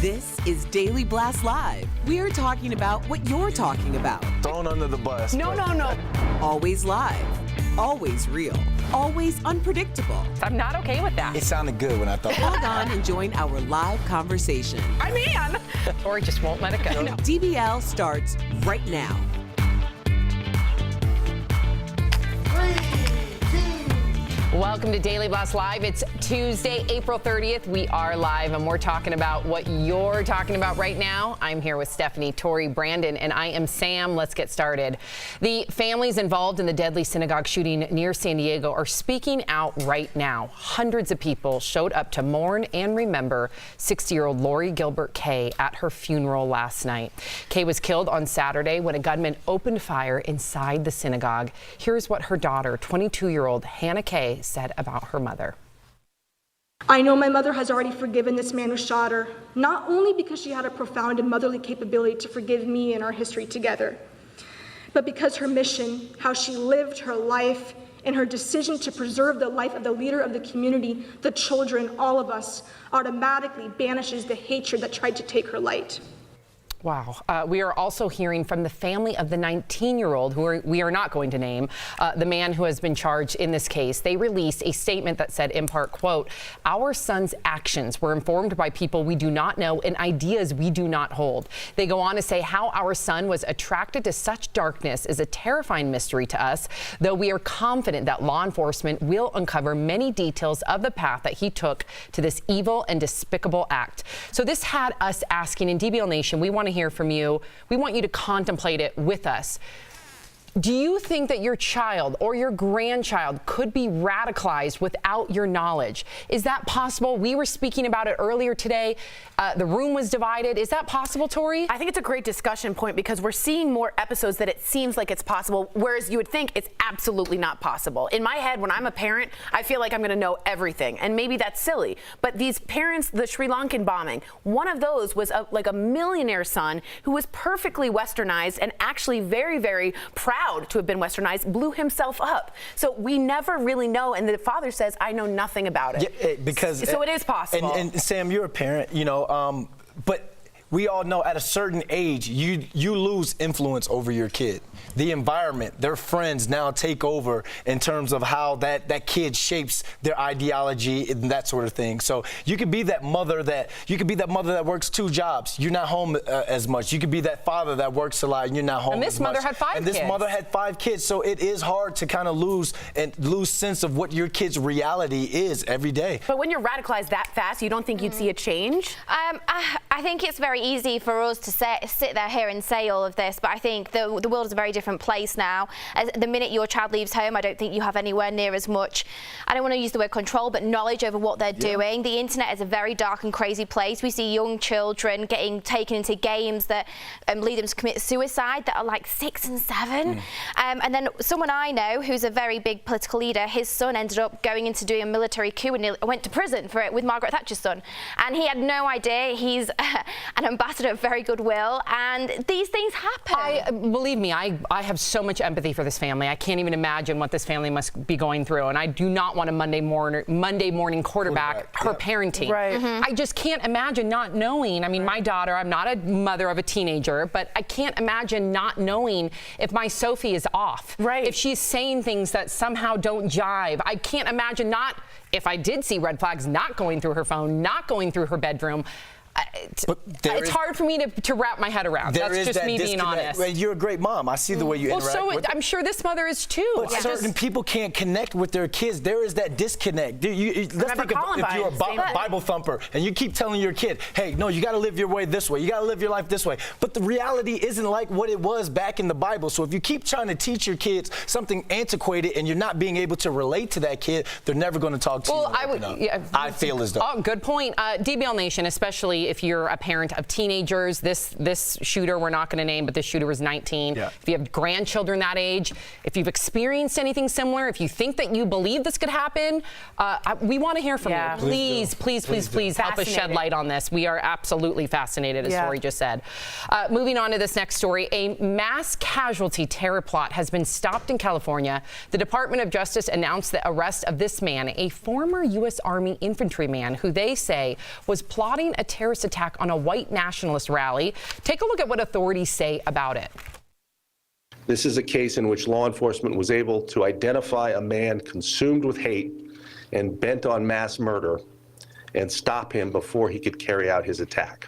This is Daily Blast Live. We're talking about what you're talking about. Thrown under the bus. No. Always live, always real, always unpredictable. I'm not okay with that. It sounded good when I thought. Log on and join our live conversation. I'm in. Tori just won't let it go. No. DBL starts right now. Welcome to Daily Blast Live. It's Tuesday, April 30th. We are live, and we're talking about what you're talking about right now. I'm here with Stephanie, Tori, Brandon, and I am Sam. Let's get started. The families involved in the deadly synagogue shooting near San Diego are speaking out right now. Hundreds of people showed up to mourn and remember 60-year-old Lori Gilbert Kay at her funeral last night. Kay was killed on Saturday when a gunman opened fire inside the synagogue. Here's what her daughter, 22-year-old Hannah Kay, said about her mother. I know my mother has already forgiven this man who shot her, not only because she had a profound and motherly capability to forgive me and our history together, but because her mission, how she lived her life, and her decision to preserve the life of the leader of the community, the children, all of us, automatically banishes the hatred that tried to take her light. Wow. We are also hearing from the family of the 19-year-old, who we are not going to name, the man who has been charged in this case. They released a statement that said, in part, quote, "Our son's actions were informed by people we do not know and ideas we do not hold." They go on to say how our son was attracted to such darkness is a terrifying mystery to us, though we are confident that law enforcement will uncover many details of the path that he took to this evil and despicable act. So this had us asking, in DBL Nation, we want to hear from you. We want you to contemplate it with us. Do you think that your child or your grandchild could be radicalized without your knowledge? Is that possible? We were speaking about it earlier today. The room was divided. Is that possible, Tori? I think it's a great discussion point because we're seeing more episodes that it seems like it's possible, whereas you would think it's absolutely not possible. In my head, when I'm a parent, I feel like I'm going to know everything, and maybe that's silly. But these parents, the Sri Lankan bombing, one of those was like a millionaire son who was perfectly westernized and actually very, very proud to have been westernized, blew himself up. So we never really know, and the father says, I know nothing about it. Yeah, because so it is possible. And Sam, you're a parent, but we all know at a certain age, you lose influence over your kid. The environment, their friends now take over in terms of how that kid shapes their ideology and that sort of thing. So you could be that mother that works 2 jobs. You're not home as much. You could be that father that works a lot and you're not home. And this mother had 5 kids. And this mother had 5 kids. So it is hard to kind of lose sense of what your kid's reality is every day. But when you're radicalized that fast, you don't think you'd see a change? I think it's very easy for us to sit there here and say all of this, but I think the world is a very different place now. The minute your child leaves home, I don't think you have anywhere near as much, I don't want to use the word control, but knowledge over what they're doing. The internet is a very dark and crazy place. We see young children getting taken into games that lead them to commit suicide that are like 6 and 7. And then someone I know who's a very big political leader, his son ended up going into doing a military coup and went to prison for it with Margaret Thatcher's son. And he had no idea. He's an ambassador of very goodwill, and these things happen. Believe me, I have so much empathy for this family. I can't even imagine what this family must be going through, and I do not want a Monday morning quarterback her parenting. Right. I just can't imagine not knowing. I mean, my daughter, I'm not a mother of a teenager, but I can't imagine not knowing if my Sophie is off. Right. If she's saying things that somehow don't jive. I can't imagine not, if I did see red flags, not going through her phone, not going through her bedroom. It's hard for me to wrap my head around. That's just me being honest. You're a great mom. I see the way you interact with I'm sure this mother is too. But certain people can't connect with their kids. There is that disconnect. Let's think if you're a Bible thumper and you keep telling your kid, hey, no, you got to live your way this way. You got to live your life this way. But the reality isn't like what it was back in the Bible. So if you keep trying to teach your kids something antiquated and you're not being able to relate to that kid, they're never going to talk to you. I feel as though. Oh, good point. DBL Nation, especially if you're a parent of teenagers, this shooter we're not going to name, but this shooter was 19. Yeah. If you have grandchildren that age, if you've experienced anything similar, if you think that you believe this could happen, we want to hear from you. Please help us shed light on this. We are absolutely fascinated, as Tori just said. Moving on to this next story, a mass casualty terror plot has been stopped in California. The Department of Justice announced the arrest of this man, a former U.S. Army infantryman who they say was plotting a terrorist force attack on a white nationalist rally. Take a look at what authorities say about it. This is a case in which law enforcement was able to identify a man consumed with hate and bent on mass murder and stop him before he could carry out his attack.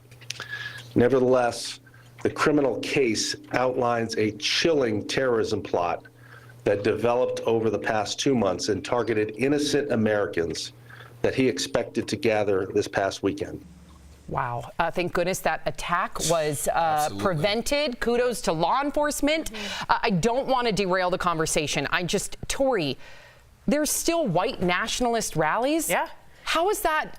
Nevertheless, the criminal case outlines a chilling terrorism plot that developed over the past 2 months and targeted innocent Americans that he expected to gather this past weekend. Wow. Thank goodness that attack was prevented. Kudos to law enforcement. I don't want to derail the conversation. Tori, there's still white nationalist rallies? Yeah. How is that?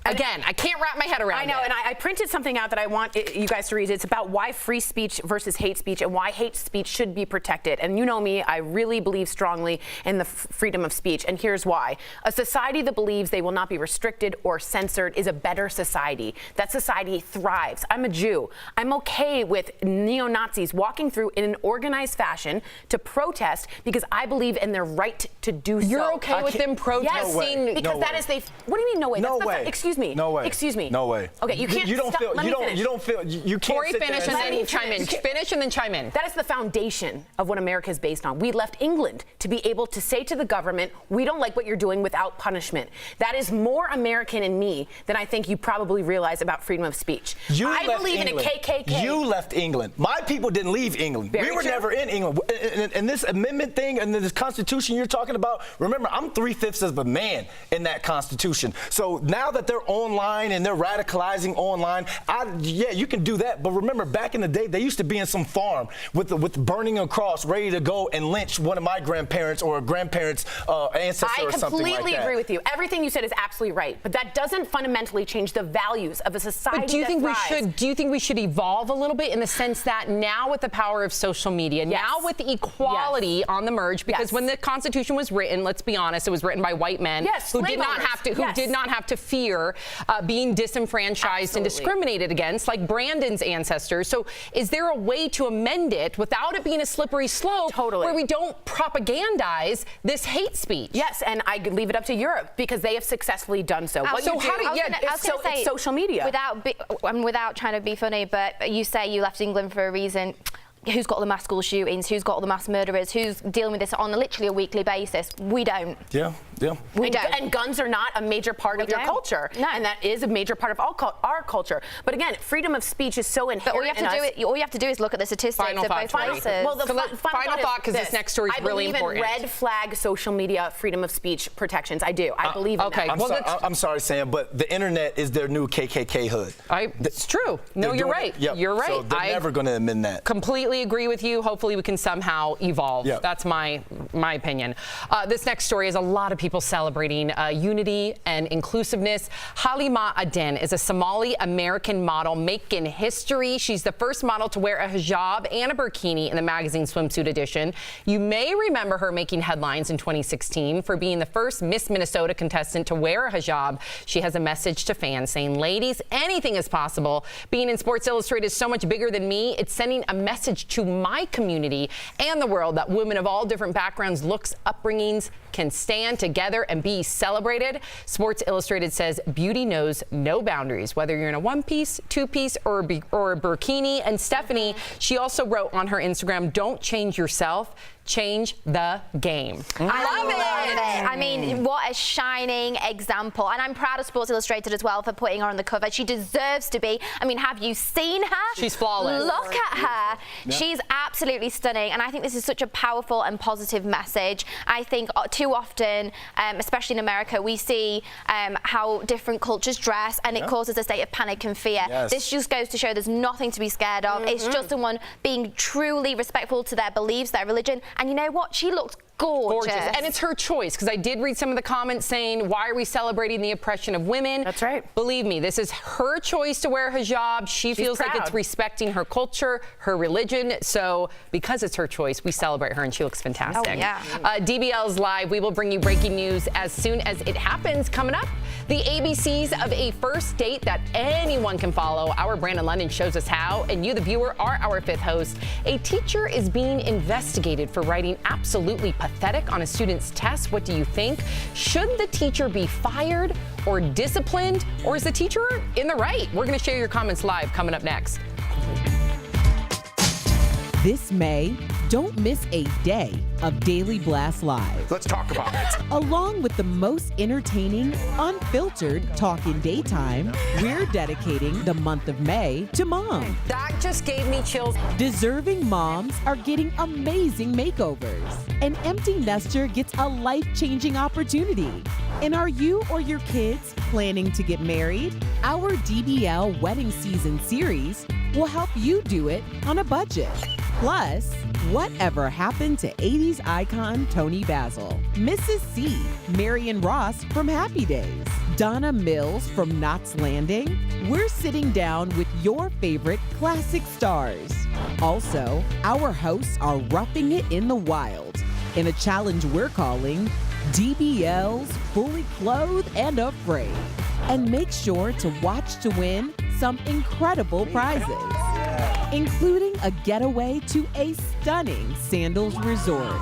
Again, I can't wrap my head around it. I know, and I printed something out that I want you guys to read. It's about why free speech versus hate speech and why hate speech should be protected. And you know me, I really believe strongly in the freedom of speech, and here's why. A society that believes they will not be restricted or censored is a better society. That society thrives. I'm a Jew. I'm okay with neo-Nazis walking through in an organized fashion to protest because I believe in their right to do so. You're okay with them protesting? Yes, because that is what do you mean no way? No That's way. Not, excuse me. No way. Excuse me. No way. Okay, you can't. You don't stop. feel. Let You me don't. finish. You don't feel. You can't. Tori, sit there finish and say- then chime in. Finish and then chime in. That is the foundation of what America is based on. We left England to be able to say to the government, we don't like what you're doing without punishment. That is more American in me than I think you probably realize about freedom of speech. I believe in a KKK. You left England. My people didn't leave England. Very we were true. never in England. And this amendment thing and this Constitution you're talking about, remember, I'm 3/5 of a man in that Constitution. So now that they're online and they're radicalizing online, yeah, you can do that. But remember, back in the day, they used to be in some farm with burning a cross, ready to go and lynch one of my grandparents or a grandparent's ancestor or something like that. I completely agree with you. Everything you said is absolutely right. But that doesn't fundamentally change the values of a society. But do you that think thrives. do you think we should evolve a little bit in the sense that now with the power of social media, Yes. now with equality on the merge, because when the Constitution was written, let's be honest, it was written by white men who did not have to fear being disenfranchised and discriminated against, like Brandon's ancestors. So is there a way to amend it without it being a slippery slope where we don't propagandize this hate speech? Yes, and I leave it up to Europe because they have successfully done so. It's social media. Without trying to be funny, but you say you left England for a reason. Who's got all the mass school shootings? Who's got all the mass murderers? Who's dealing with this on literally a weekly basis? We don't. Yeah. We don't. And guns are not a major part of your culture. No. And that is a major part of our culture. But again, freedom of speech is so inherent. But all you have to do is look at the statistics of both places. Well, the final thought, because this next story is really important. I believe in red flag social media freedom of speech protections. I do. I believe in that. I'm sorry, Sam, but the internet is their new KKK hood. It's true. No, you're right. Yep. You're right. So they're never going to amend that. Completely agree with you. Hopefully we can somehow evolve. Yep. That's my opinion. This next story is a lot of people celebrating unity and inclusiveness. Halima Aden is a Somali-American model making history. She's the first model to wear a hijab and a burkini in the magazine swimsuit edition. You may remember her making headlines in 2016 for being the first Miss Minnesota contestant to wear a hijab. She has a message to fans saying, ladies, anything is possible. Being in Sports Illustrated is so much bigger than me. It's sending a message to my community and the world that women of all different backgrounds, looks, upbringings can stand together and be celebrated. Sports Illustrated says beauty knows no boundaries, whether you're in a one-piece, two-piece, or a burkini. And Stephanie, she also wrote on her Instagram, don't change yourself, change the game. I love it. I mean, what a shining example. And I'm proud of Sports Illustrated as well for putting her on the cover. She deserves to be. I mean, have you seen her? She's flawless. Look at her. Yeah. She's absolutely stunning. And I think this is such a powerful and positive message. I think too often, especially in America, we see how different cultures dress, and it causes a state of panic and fear. Yes. This just goes to show there's nothing to be scared of. It's just someone being truly respectful to their beliefs, their religion. And you know what? She looks gorgeous. And it's her choice, because I did read some of the comments saying, why are we celebrating the oppression of women? That's right. Believe me, this is her choice to wear a hijab. She feels like it's respecting her culture, her religion. So because it's her choice, we celebrate her, and she looks fantastic. Oh, yeah. DBL's live. We will bring you breaking news as soon as it happens. Coming up, the ABCs of a first date that anyone can follow. Our Brandon London shows us how, and you, the viewer, are our fifth host. A teacher is being investigated for writing absolutely pathetic on a student's test. What do you think? Should the teacher be fired or disciplined, or is the teacher in the right? We're going to share your comments live coming up next. This May, don't miss a day of Daily Blast Live. Let's talk about it. Along with the most entertaining, unfiltered talk in daytime, we're dedicating the month of May to mom. That just gave me chills. Deserving moms are getting amazing makeovers. An empty nester gets a life-changing opportunity. And are you or your kids planning to get married? Our DBL Wedding Season series will help you do it on a budget. Plus, whatever happened to 80s icon Tony Basil, Mrs. C, Marion Ross from Happy Days, Donna Mills from Knots Landing? We're sitting down with your favorite classic stars. Also, our hosts are roughing it in the wild in a challenge we're calling DBL's Fully Clothed and Afraid. And make sure to watch to win some incredible prizes, including a getaway to a stunning Sandals resort.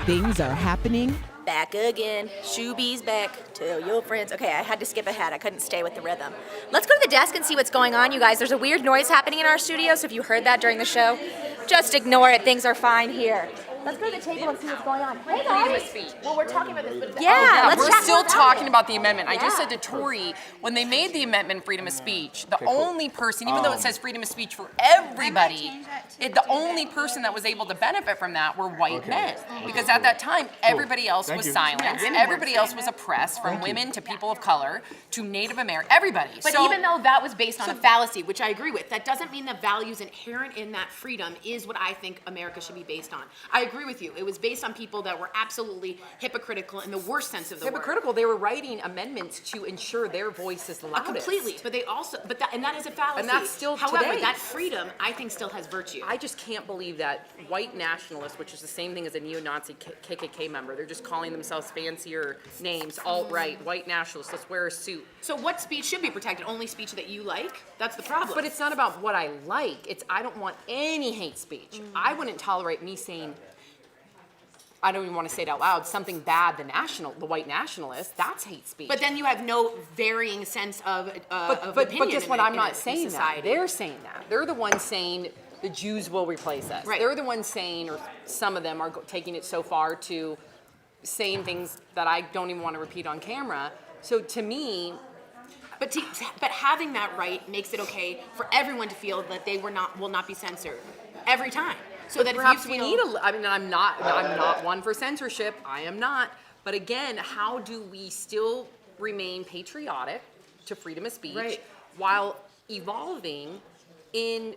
Things are happening. Back again. Shoobies back. Tell your friends. Okay, I had to skip ahead. I couldn't stay with the rhythm. Let's go to the desk and see what's going on, you guys. There's a weird noise happening in our studio, so if you heard that during the show, just ignore it. Things are fine here. Let's go to the table and see what's going on. Hey, guys. Well, we're talking about this, but Let's we're chat still more about talking it. about the amendment. I just Yeah. said to Tori, when they made the amendment, freedom of speech, the only person, even though it says freedom of speech for everybody, the only person that was able to benefit from that were white men. Because at that time, everybody else was silenced. Everybody else was oppressed, from women to people of color to Native American, everybody. But So- even though that was based on a fallacy, which I agree with, that doesn't mean the values inherent in that freedom is what I think America should be based on. I agree with you. It was based on people that were absolutely hypocritical in the worst sense of the word. hypocritical, they were writing amendments to ensure their voice is the loudest. Completely, but they also, and that is a fallacy. And that's still However, today. that freedom, I think, still has virtue. I just can't believe that white nationalists, which is the same thing as a neo-Nazi KKK member, they're just calling themselves fancier names, alt-right, white nationalists, let's wear a suit. So what speech should be protected? Only speech that you like? That's the problem. But it's not about what I like, it's I don't want any hate speech. I wouldn't tolerate me saying, I don't even want to say it out loud, something bad, the white nationalist, that's hate speech. But then you have no varying sense of But opinion guess in what? a- I'm in not a saying society. that. They're saying that. They're the ones saying the Jews will replace us. Right. They're the ones saying, or some of them are taking it so far to saying things that I don't even want to repeat on camera. So to me, But having that right makes it okay for everyone to feel that they will not be censored every time. So that perhaps if we you need feel, I'm not one for censorship. I am not. But again, how do we still remain patriotic to freedom of speech Right. while evolving in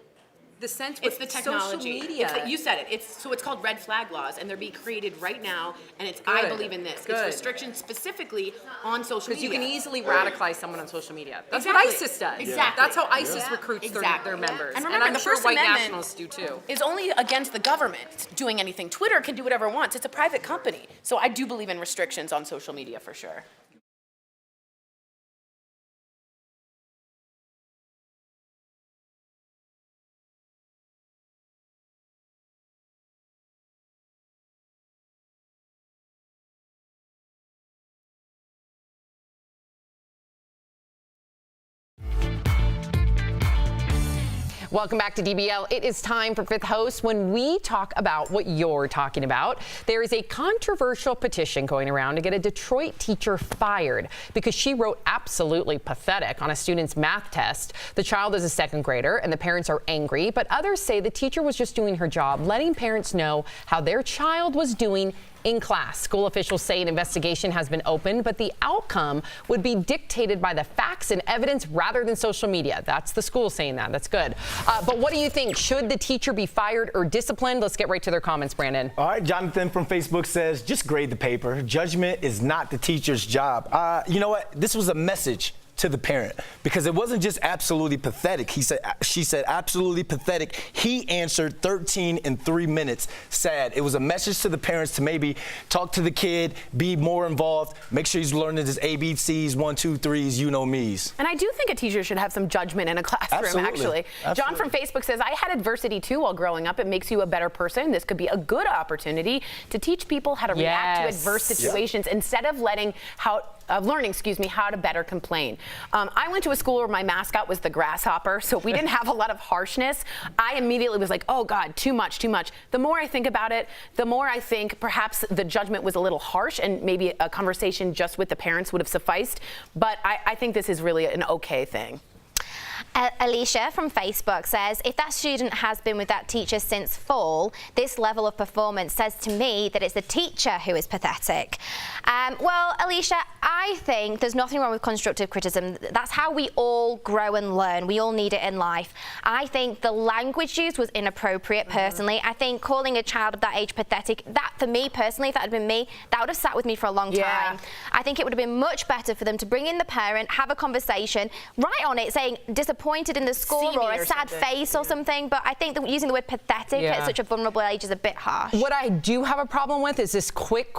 the sense with it's the technology. social media? You said it. It's called red flag laws, and they're being created right now. And I Good. believe in this. Good. It's restrictions specifically on social Because media. you can easily radicalize someone on social media. That's Exactly. what ISIS does. Exactly. That's how ISIS Yeah. recruits Exactly. their members. And remember, I'm the sure First white Amendment nationalists do too. is only against the government doing anything. Twitter can do whatever it wants. It's a private company. So I do believe in restrictions on social media for sure. Welcome back to DBL. It is time for Fifth Host when we talk about what you're talking about. There is a controversial petition going around to get a Detroit teacher fired because she wrote absolutely pathetic on a student's math test. The child is a second grader and the parents are angry, but others say the teacher was just doing her job, letting parents know how their child was doing in class. School officials say an investigation has been opened, but the outcome would be dictated by the facts and evidence rather than social media. That's the school saying that. That's good. But what do you think? Should the teacher be fired or disciplined? Let's get right to their comments, Brandon. All right, Jonathan from Facebook says, just grade the paper. Judgment is not the teacher's job. You know what? This was a message to the parent, because it wasn't just absolutely pathetic. She said absolutely pathetic. He answered 13 in 3 minutes. Sad. It was a message to the parents to maybe talk to the kid, be more involved, make sure he's learning his ABCs, 1, 2, 3s, you know me's. And I do think a teacher should have some judgment in a classroom, actually. John from Facebook says, I had adversity too while growing up. It makes you a better person. This could be a good opportunity to teach people how to react to adverse situations instead of learning how to better complain. I went to a school where my mascot was the grasshopper, so we didn't have a lot of harshness. I immediately was like, oh God, too much, too much. The more I think about it, the more I think perhaps the judgment was a little harsh and maybe a conversation just with the parents would have sufficed. But I think this is really an okay thing. Alicia from Facebook says, if that student has been with that teacher since fall, this level of performance says to me that it's the teacher who is pathetic. Well, Alicia, I think there's nothing wrong with constructive criticism. That's how we all grow and learn. We all need it in life. I think the language used was inappropriate, personally. I think calling a child of that age pathetic, that for me personally, if that had been me, that would have sat with me for a long time. I think it would have been much better for them to bring in the parent, have a conversation, write on it saying disappointed in the score or a sad face or something, but I think that using the word pathetic at such a vulnerable age is a bit harsh. What I do have a problem with is this quick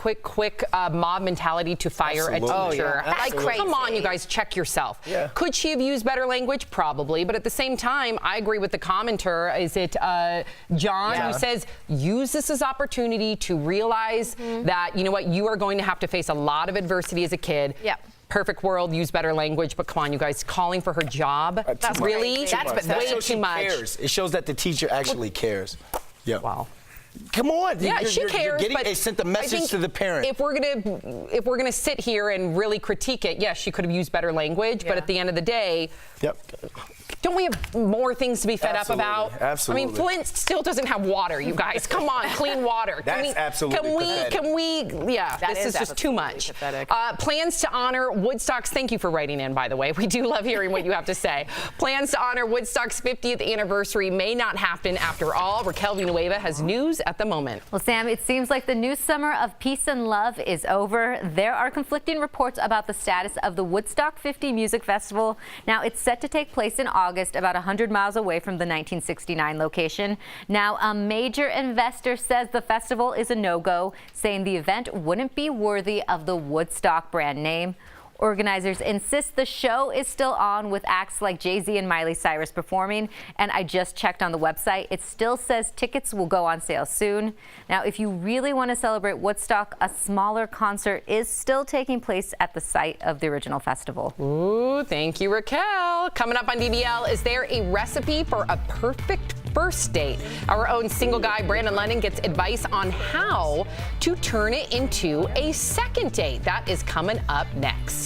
mob mentality to fire a teacher. That's crazy. Come on, you guys, check yourself. Could she have used better language? Probably, but at the same time, I agree with the commenter. Is it John who says, use this as opportunity to realize that, you know what, you are going to have to face a lot of adversity as a kid. Perfect world, use better language, but come on, you guys, calling for her job? That's really? That's way too much. Cares. It shows that the teacher actually cares. Wow. Come on. Yeah, she cares. But it sent the message to the parent. If we're gonna sit here and really critique it, yes, she could have used better language. But at the end of the day, don't we have more things to be fed up about? Absolutely. I mean, Flint still doesn't have water, you guys. Come on, clean water. This is just too much. Plans to honor Woodstock's, thank you for writing in, by the way. We do love hearing what you have to say. Plans to honor Woodstock's 50th anniversary may not happen after all. Raquel Villanueva has news at the moment. Well, Sam, it seems like the new summer of peace and love is over. There are conflicting reports about the status of the Woodstock 50 Music Festival. Now, it's set to take place in August, about 100 miles away from the 1969 location. Now, a major investor says the festival is a no-go, saying the event wouldn't be worthy of the Woodstock brand name. Organizers insist the show is still on with acts like Jay-Z and Miley Cyrus performing, and I just checked on the website. It still says tickets will go on sale soon. Now, if you really want to celebrate Woodstock, a smaller concert is still taking place at the site of the original festival. Ooh, thank you, Raquel. Coming up on DBL, is there a recipe for a perfect first date? Our own single guy, Brandon Lennon, gets advice on how to turn it into a second date. That is coming up next.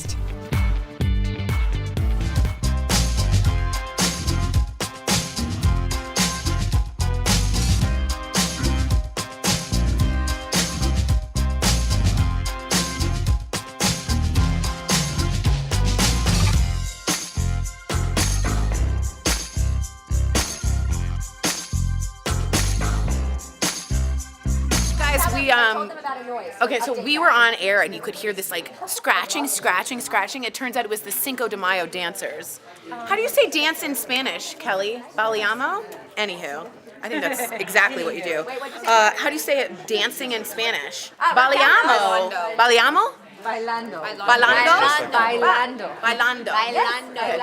Okay, so we were on air and you could hear this like scratching. It turns out it was the Cinco de Mayo dancers. How do you say dance in Spanish, Kelly? Bailámo? Anywho, I think that's exactly what you do. How do you say it, dancing in Spanish? Bailámo. Bailámo? Bailando. Bailando? Bailando. Bailando.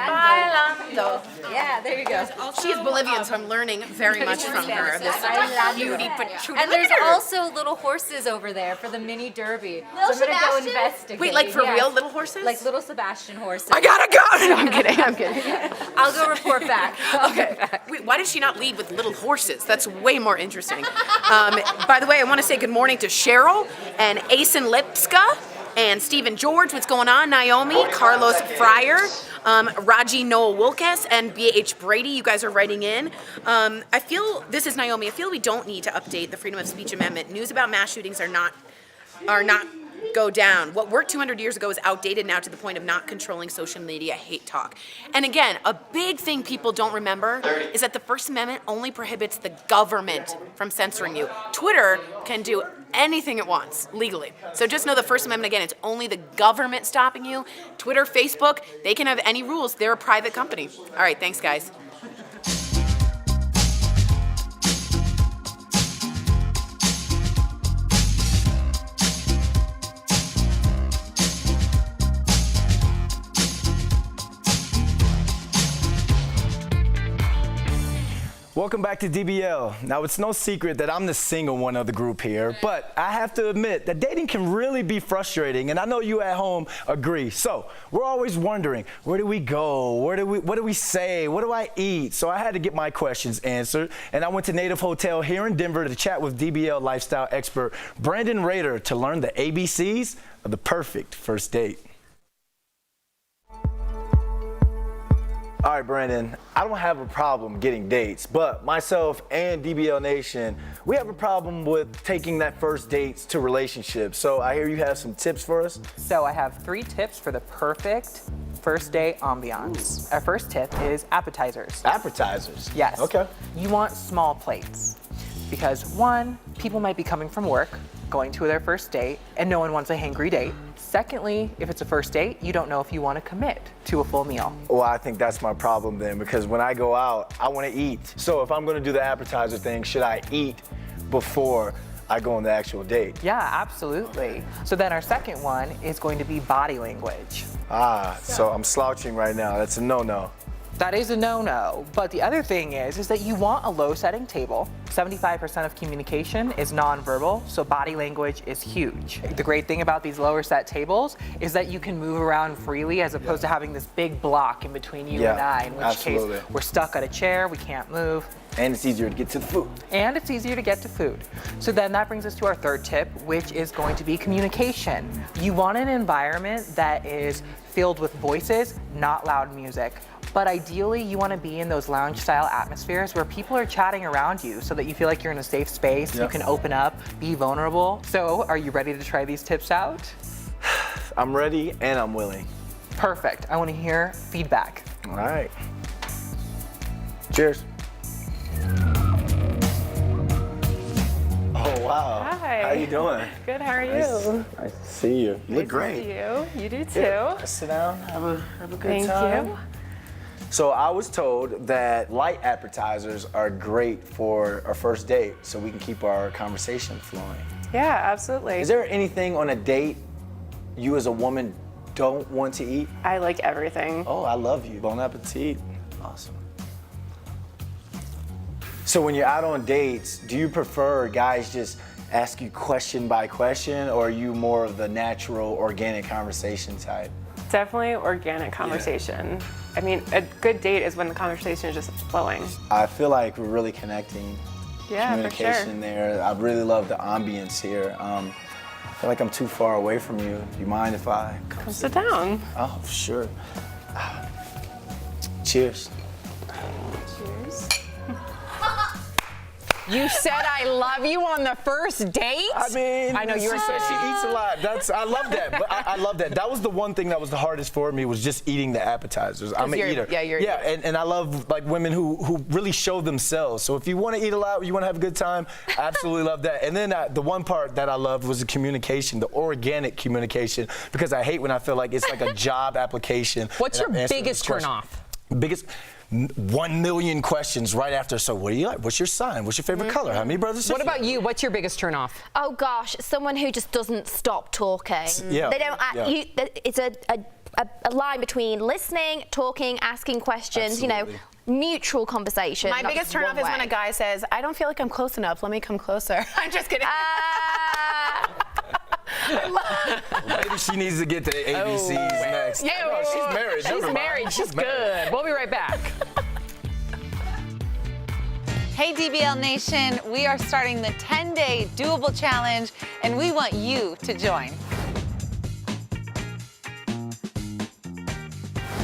Bailando. Yeah, there you go. She is Bolivian, so I'm learning very much from her. This cutie patchouli. And there's also little horses over there for the mini derby. Little so I'm gonna go Sebastian? investigate. Wait, like for real little horses? Like little Sebastian horses. I gotta go! No, I'm kidding. I'll go report back. Okay. Wait, why did she not lead with little horses? That's way more interesting. By the way, I want to say good morning to Cheryl and Asen Lipska and Stephen George. What's going on? Naomi, Carlos Fryer, Raji Noah Wilkes, and BH Brady. You guys are writing in. I feel, this is Naomi, I feel we don't need to update the Freedom of Speech Amendment. News about mass shootings are not go down. What worked 200 years ago is outdated now to the point of not controlling social media hate talk. And again, a big thing people don't remember is that the First Amendment only prohibits the government from censoring you. Twitter can do anything it wants legally. So just know the First Amendment, again, it's only the government stopping you. Twitter, Facebook, they can have any rules. They're a private company. All right, thanks, guys. Welcome back to DBL. Now, it's no secret that I'm the single one of the group here, but I have to admit that dating can really be frustrating, and I know you at home agree. So, we're always wondering, where do we go? What do we say? What do I eat? So I had to get my questions answered, and I went to Native Hotel here in Denver to chat with DBL lifestyle expert Brandon Rader to learn the ABCs of the perfect first date. All right, Brandon, I don't have a problem getting dates, but myself and DBL Nation, we have a problem with taking that first dates to relationships. So I hear you have some tips for us. So I have 3 tips for the perfect first date ambiance. Our first tip is appetizers. Appetizers? Yes. Okay. You want small plates because 1, people might be coming from work, going to their first date, and no one wants a hangry date. Secondly, if it's a first date, you don't know if you want to commit to a full meal. Well, I think that's my problem then, because when I go out, I want to eat. So if I'm going to do the appetizer thing, should I eat before I go on the actual date? Yeah, absolutely. So then our second one is going to be body language. So I'm slouching right now. That's a no-no. That is a no-no. But the other thing is that you want a low-setting table. 75% of communication is nonverbal, so body language is huge. The great thing about these lower set tables is that you can move around freely as opposed to having this big block in between you and I, in which case we're stuck at a chair, we can't move. And it's easier to get to the food. And it's easier to get to food. So then that brings us to our third tip, which is going to be communication. You want an environment that is filled with voices, not loud music. But ideally, you want to be in those lounge-style atmospheres where people are chatting around you so that you feel like you're in a safe space, you can open up, be vulnerable. So are you ready to try these tips out? I'm ready and I'm willing. Perfect. I want to hear feedback. All right. Cheers. Oh, wow. Hi. How you doing? Good, how are you? Nice to see you. You look great. To see you. You do too. Yeah, sit down, have a good time. Thank you. So I was told that light appetizers are great for our first date so we can keep our conversation flowing. Yeah, absolutely. Is there anything on a date you as a woman don't want to eat? I like everything. Oh, I love you. Bon appetit. Awesome. So when you're out on dates, do you prefer guys just ask you question by question, or are you more of the natural, organic conversation type? Definitely organic conversation. I mean, a good date is when the conversation is just flowing. I feel like we're really connecting. Yeah, Communication for sure. there. I really love the ambience here. I feel like I'm too far away from you. Do you mind if I Come sit down. Oh, sure. Cheers. Cheers. You said I love you on the first date? I mean, I know you were said she eats a lot. I love that. But I love that. That was the one thing that was the hardest for me, was just eating the appetizers. I'm an eater. Yeah, and I love like women who really show themselves. So if you want to eat a lot, you want to have a good time, I absolutely love that. And then the one part that I loved was the communication, the organic communication, because I hate when I feel like it's like a job application. What's your biggest turnoff? Biggest. 1 million questions right after. So what do you like? What's your sign? What's your favorite color? How many brothers? What about you? What's your biggest turnoff? Oh gosh, someone who just doesn't stop talking. Yeah. They don't. It's a line between listening, talking, asking questions. Absolutely. You know, mutual conversation. My not biggest just turnoff one is way. when a guy says, I don't feel like I'm close enough, let me come closer. I'm just kidding. Maybe she needs to get to ABCs next. Yeah, No, she's married. She's Never mind. married. She's good. We'll be right back. Hey DBL Nation, we are starting the 10-day doable challenge and we want you to join.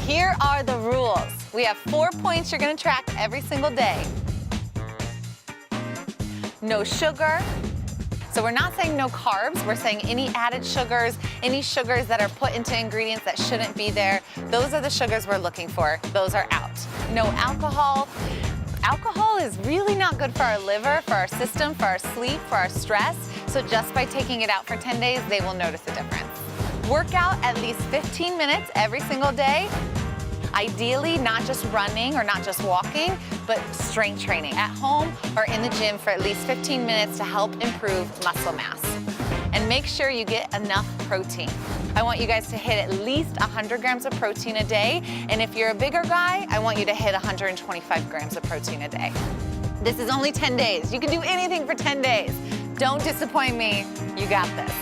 Here are the rules. We have 4 points you're gonna track every single day. No sugar. So we're not saying no carbs, we're saying any added sugars, any sugars that are put into ingredients that shouldn't be there. Those are the sugars we're looking for. Those are out. No alcohol. Alcohol is really not good for our liver, for our system, for our sleep, for our stress. So just by taking it out for 10 days, they will notice a difference. Work out at least 15 minutes every single day. Ideally, not just running or not just walking, but strength training at home or in the gym for at least 15 minutes to help improve muscle mass. And make sure you get enough protein. I want you guys to hit at least 100 grams of protein a day. And if you're a bigger guy, I want you to hit 125 grams of protein a day. This is only 10 days. You can do anything for 10 days. Don't disappoint me. You got this.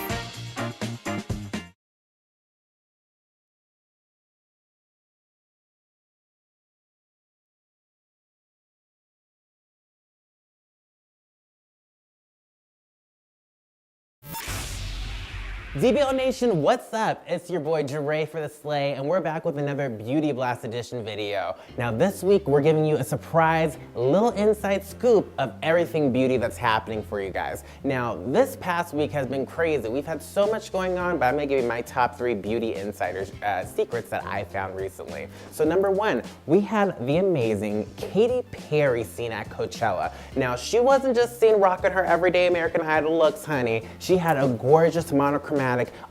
DBL Nation, what's up? It's your boy Jeray for the Slay, and we're back with another Beauty Blast Edition video. Now this week, we're giving you a surprise little inside scoop of everything beauty that's happening for you guys. Now, this past week has been crazy. We've had so much going on, but I'm gonna give you my top 3 beauty insiders secrets that I found recently. So number 1, we had the amazing Katy Perry seen at Coachella. Now, she wasn't just seen rocking her everyday American Idol looks, honey. She had a gorgeous monochromatic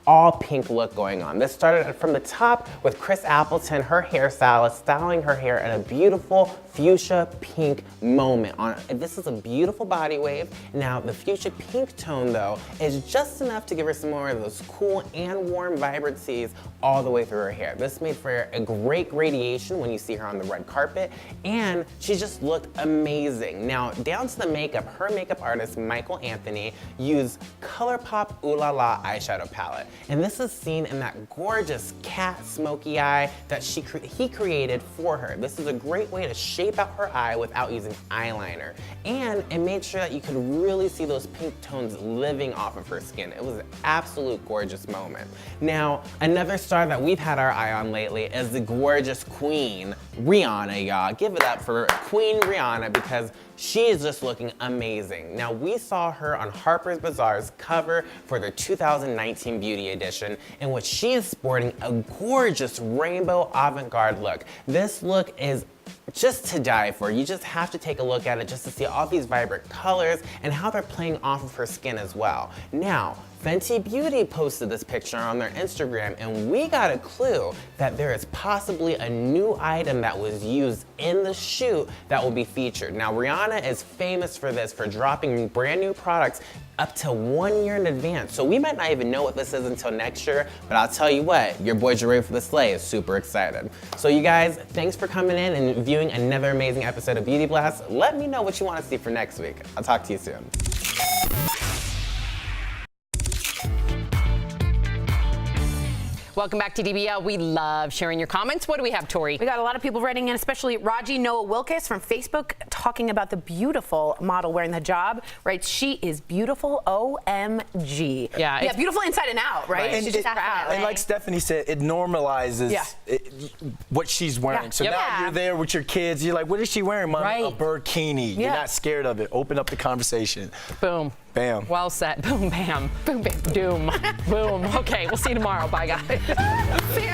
all pink look going on. This started from the top with Chris Appleton, her hairstylist, styling her hair in a beautiful fuchsia pink moment. This is a beautiful body wave. Now the fuchsia pink tone though is just enough to give her some more of those cool and warm vibrancies all the way through her hair. This made for a great gradation when you see her on the red carpet, and she just looked amazing. Now down to the makeup, her makeup artist Michael Anthony used ColourPop Ooh La La eyeshadow palette, and this is seen in that gorgeous cat smoky eye that he created for her. This is a great way to shape out her eye without using eyeliner, and it made sure that you could really see those pink tones living off of her skin. It was an absolute gorgeous moment. Now another star that we've had our eye on lately is the gorgeous Queen Rihanna, y'all. Give it up for Queen Rihanna because she is just looking amazing. Now we saw her on Harper's Bazaar's cover for their 2019 Beauty Edition, in which she is sporting a gorgeous rainbow avant-garde look. This look is just to die for. You just have to take a look at it just to see all these vibrant colors and how they're playing off of her skin as well. Now, Fenty Beauty posted this picture on their Instagram, and we got a clue that there is possibly a new item that was used in the shoot that will be featured. Now, Rihanna is famous for this, for dropping brand new products up to 1 year in advance. So we might not even know what this is until next year, but I'll tell you what, your boy Jeray for the Slay is super excited. So you guys, thanks for coming in and viewing another amazing episode of Beauty Blast. Let me know what you want to see for next week. I'll talk to you soon. Welcome back to DBL. We love sharing your comments. What do we have, Tori? We got a lot of people writing in, especially Raji Noah Wilkes from Facebook, talking about the beautiful model wearing the hijab. Writes, she is beautiful, OMG. Yeah, beautiful inside and out, right? And, She's just proud. and like Stephanie said, it normalizes what she's wearing. Yeah. So Yep. now you're there with your kids. You're like, what is she wearing, Mom? Right. A burkini. You're not scared of it. Open up the conversation. Boom. Bam. Well said. Boom, bam. Boom, bam. Doom. Boom. Okay, we'll see you tomorrow. Bye, guys. See ya.